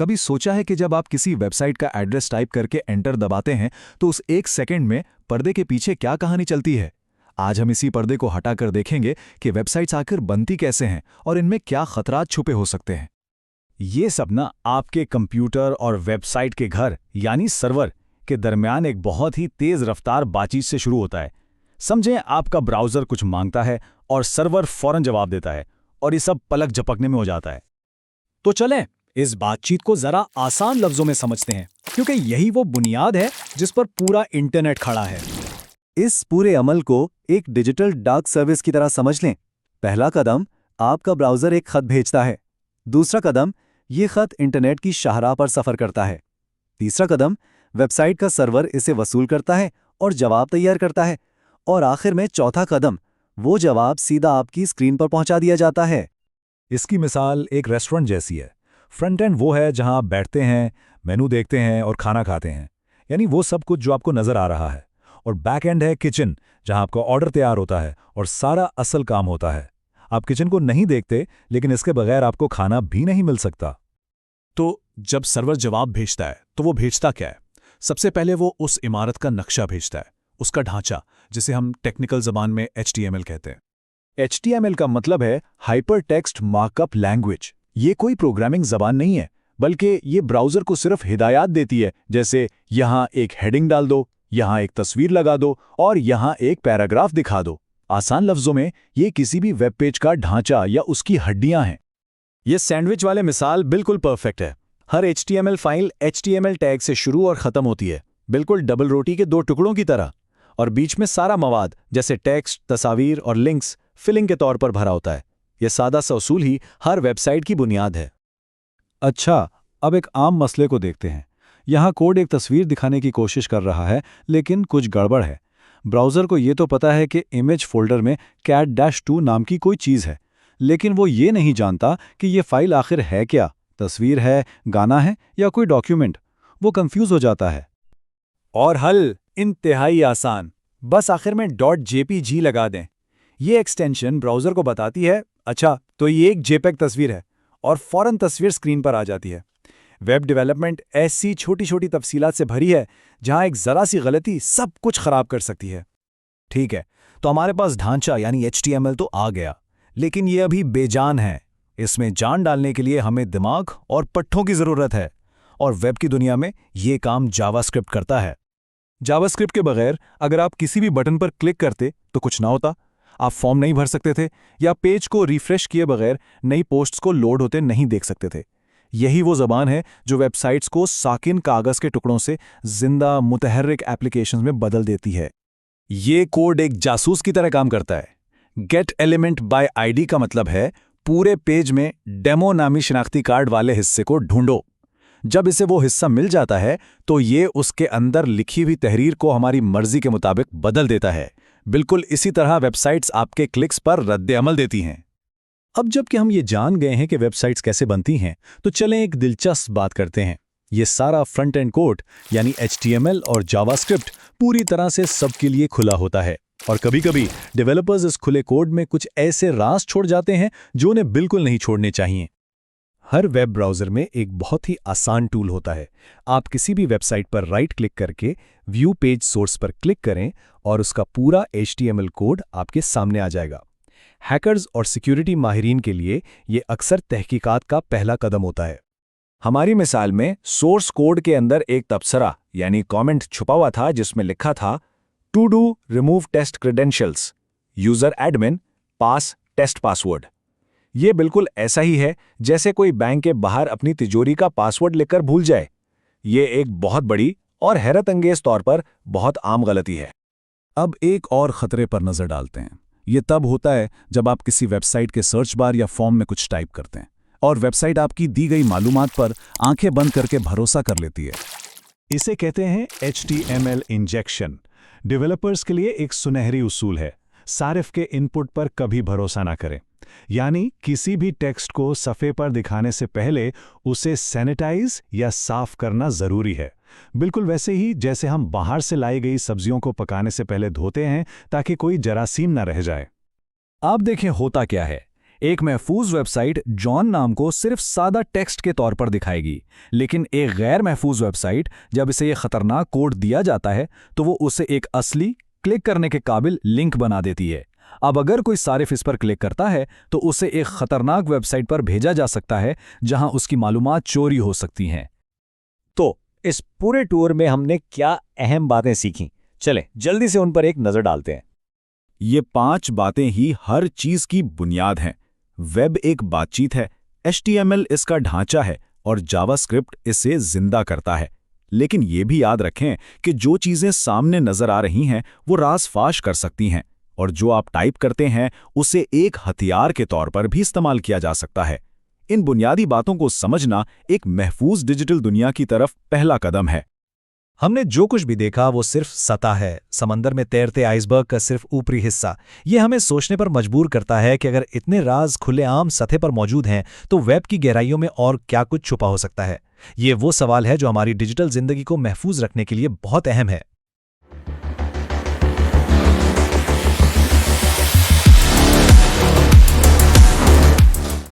कभी सोचा है कि जब आप किसी वेबसाइट का एड्रेस टाइप करके एंटर दबाते हैं तो उस एक सेकंड में पर्दे के पीछे क्या कहानी चलती है? आज हम इसी पर्दे को हटाकर देखेंगे कि वेबसाइट्स आखिर बनती कैसे हैं और इनमें क्या खतरात छुपे हो सकते हैं। ये सब ना आपके कंप्यूटर और वेबसाइट के घर यानी सर्वर के दरमियान एक बहुत ही तेज रफ्तार बातचीत से शुरू होता है। समझें आपका ब्राउज़र कुछ मांगता है और सर्वर फौरन जवाब देता है और ये सब पलक झपकने में हो जाता है। तो चलें इस बातचीत को ज़रा आसान लफ्ज़ों में समझते हैं, क्योंकि यही वो बुनियाद है जिस पर पूरा इंटरनेट खड़ा है। इस पूरे अमल को एक डिजिटल डाक सर्विस की तरह समझ लें। पहला कदम, आपका ब्राउज़र एक खत भेजता है। दूसरा कदम, ये खत इंटरनेट की शाहराह पर सफ़र करता है। तीसरा कदम, वेबसाइट का सर्वर इसे वसूल करता है और जवाब तैयार करता है। और आखिर में चौथा कदम, वो जवाब सीधा आपकी स्क्रीन पर पहुंचा दिया जाता है। इसकी मिसाल एक रेस्टोरेंट जैसी है। फ्रंट एंड वो है जहां आप बैठते हैं, मेनू देखते हैं और खाना खाते हैं, यानी वो सब कुछ जो आपको नज़र आ रहा है। और बैक एंड है किचन, जहां आपका ऑर्डर तैयार होता है और सारा असल काम होता है। आप किचन को नहीं देखते, लेकिन इसके बगैर आपको खाना भी नहीं मिल सकता। तो जब सर्वर जवाब भेजता है तो वो भेजता क्या है? सबसे पहले वो उस इमारत का नक्शा भेजता है, उसका ढांचा, जिसे हम टेक्निकल ज़बान में HTML कहते हैं। HTML का मतलब है हाइपर टेक्स्ट मार्कअप लैंग्वेज। ये कोई प्रोग्रामिंग ज़बान नहीं है, बल्कि ये ब्राउज़र को सिर्फ हिदायत देती है, जैसे यहाँ एक हेडिंग डाल दो, यहाँ एक तस्वीर लगा दो और यहाँ एक पैराग्राफ दिखा दो। आसान लफ्ज़ों में ये किसी भी वेब पेज का ढांचा या उसकी हड्डियाँ हैं। ये सैंडविच वाले मिसाल बिल्कुल परफेक्ट है। हर HTML फाइल HTML टैग से शुरू और ख़त्म होती है, बिल्कुल डबल रोटी के दो टुकड़ों की तरह। और बीच में सारा मवाद जैसे टेक्स्ट, तस्वीर और लिंक्स फिलिंग के तौर पर भरा होता है। यह सादा सा उसूल ही हर वेबसाइट की बुनियाद है। अच्छा, अब एक आम मसले को देखते हैं। यहाँ कोड एक तस्वीर दिखाने की कोशिश कर रहा है, लेकिन कुछ गड़बड़ है। ब्राउज़र को ये तो पता है कि इमेज फोल्डर में cat-2 नाम की कोई चीज़ है, लेकिन वो ये नहीं जानता कि ये फाइल आखिर है क्या, तस्वीर है, गाना है या कोई डॉक्यूमेंट। वो कंफ्यूज हो जाता है। और हल इंतहाई आसान, बस आखिर में .jpg लगा दें। ये एक्सटेंशन ब्राउज़र को बताती है, अच्छा तो ये एक JPEG तस्वीर है, और फौरन तस्वीर स्क्रीन पर आ जाती है। वेब डेवलपमेंट ऐसी छोटी छोटी तफसीलात से भरी है जहां एक ज़रा सी गलती सब कुछ ख़राब कर सकती है। ठीक है, तो हमारे पास ढांचा यानी HTML तो आ गया, लेकिन ये अभी बेजान है। इसमें जान डालने के लिए हमें दिमाग और पट्ठों की ज़रूरत है, और वेब की दुनिया में ये काम जावास्क्रिप्ट करता है। जावास्क्रिप्ट के बगैर अगर आप किसी भी बटन पर क्लिक करते तो कुछ ना होता। आप फॉर्म नहीं भर सकते थे या पेज को रिफ्रेश किए बगैर नई पोस्ट्स को लोड होते नहीं देख सकते थे। यही वो ज़बान है जो वेबसाइट्स को साकिन कागज़ के टुकड़ों से जिंदा मुतहर्रिक एप्लीकेशंस में बदल देती है। ये कोड एक जासूस की तरह काम करता है। गेट एलिमेंट बाय ID का मतलब है पूरे पेज में डेमो नामी शिनाख्ती कार्ड वाले हिस्से को ढूंढो। जब इसे वो हिस्सा मिल जाता है तो ये उसके अंदर लिखी हुई तहरीर को हमारी मर्जी के मुताबिक बदल देता है। बिल्कुल इसी तरह वेबसाइट्स आपके क्लिक्स पर रद्द-ए-अमल देती हैं। अब जबकि हम ये जान गए हैं कि वेबसाइट्स कैसे बनती हैं, तो चलें एक दिलचस्प बात करते हैं। ये सारा फ्रंट एंड कोड यानी HTML और जावास्क्रिप्ट पूरी तरह से सबके लिए खुला होता है, और कभी-कभी डेवलपर्स इस खुले कोड में कुछ ऐसे राज छोड़ जाते हैं जो उन्हें बिल्कुल नहीं छोड़ने चाहिए। हर वेब ब्राउज़र में एक बहुत ही आसान टूल होता है। आप किसी भी वेबसाइट पर राइट क्लिक करके व्यू पेज सोर्स पर क्लिक करें और उसका पूरा HTML कोड आपके सामने आ जाएगा। हैकर्स और सिक्योरिटी माहिरीन के लिए ये अक्सर तहकीकात का पहला कदम होता है। हमारी मिसाल में सोर्स कोड के अंदर एक तबसरा यानी कमेंट छुपा हुआ था जिसमें लिखा था to do remove test credentials, user admin pass test password. ये बिल्कुल ऐसा ही है जैसे कोई बैंक के बाहर अपनी तिजोरी का पासवर्ड लिखकर भूल जाए। ये एक बहुत बड़ी और हैरत अंगेज तौर पर बहुत आम गलती है। अब एक और खतरे पर नजर डालते हैं। ये तब होता है जब आप किसी वेबसाइट के सर्च बार या फॉर्म में कुछ टाइप करते हैं और वेबसाइट आपकी दी गई मालूमात पर आंखें बंद करके भरोसा कर लेती है। इसे कहते हैं HTML इंजेक्शन। डेवलपर्स के लिए एक सुनहरी उसूल है, सारिफ के इनपुट पर कभी भरोसा ना करें। यानी किसी भी टेक्स्ट को सफ़े पर दिखाने से पहले उसे सैनिटाइज या साफ करना ज़रूरी है। बिल्कुल वैसे ही जैसे हम बाहर से लाई गई सब्जियों को पकाने से पहले धोते हैं ताकि कोई जरासीम ना रह जाए। आप देखें होता क्या है। एक महफूज वेबसाइट जॉन नाम को सिर्फ सादा टेक्स्ट के तौर पर दिखाएगी, लेकिन एक गैर महफूज वेबसाइट जब इसे ये खतरनाक कोड दिया जाता है तो वो उसे एक असली, क्लिक करने के काबिल लिंक बना देती है। अब अगर कोई सारिफ इस पर क्लिक करता है तो उसे एक खतरनाक वेबसाइट पर भेजा जा सकता है जहां उसकी मालूमात चोरी हो सकती हैं। तो इस पूरे टूर में हमने क्या अहम बातें सीखी, चले जल्दी से उन पर एक नजर डालते हैं। ये 5 बातें ही हर चीज की बुनियाद हैं। वेब एक बातचीत है, HTML इसका ढांचा है और जावास्क्रिप्ट इसे जिंदा करता है। लेकिन ये भी याद रखें कि जो चीजें सामने नजर आ रही हैं वो राज फाश कर सकती हैं, और जो आप टाइप करते हैं उसे एक हथियार के तौर पर भी इस्तेमाल किया जा सकता है। इन बुनियादी बातों को समझना एक महफूज डिजिटल दुनिया की तरफ पहला कदम है। हमने जो कुछ भी देखा वो सिर्फ सतह है, समंदर में तैरते आइसबर्ग का सिर्फ ऊपरी हिस्सा। ये हमें सोचने पर मजबूर करता है कि अगर इतने राज खुलेआम सतह पर मौजूद हैं तो वेब की गहराइयों में और क्या कुछ छुपा हो सकता है। ये वो सवाल है जो हमारी डिजिटल जिंदगी को महफूज रखने के लिए बहुत अहम है।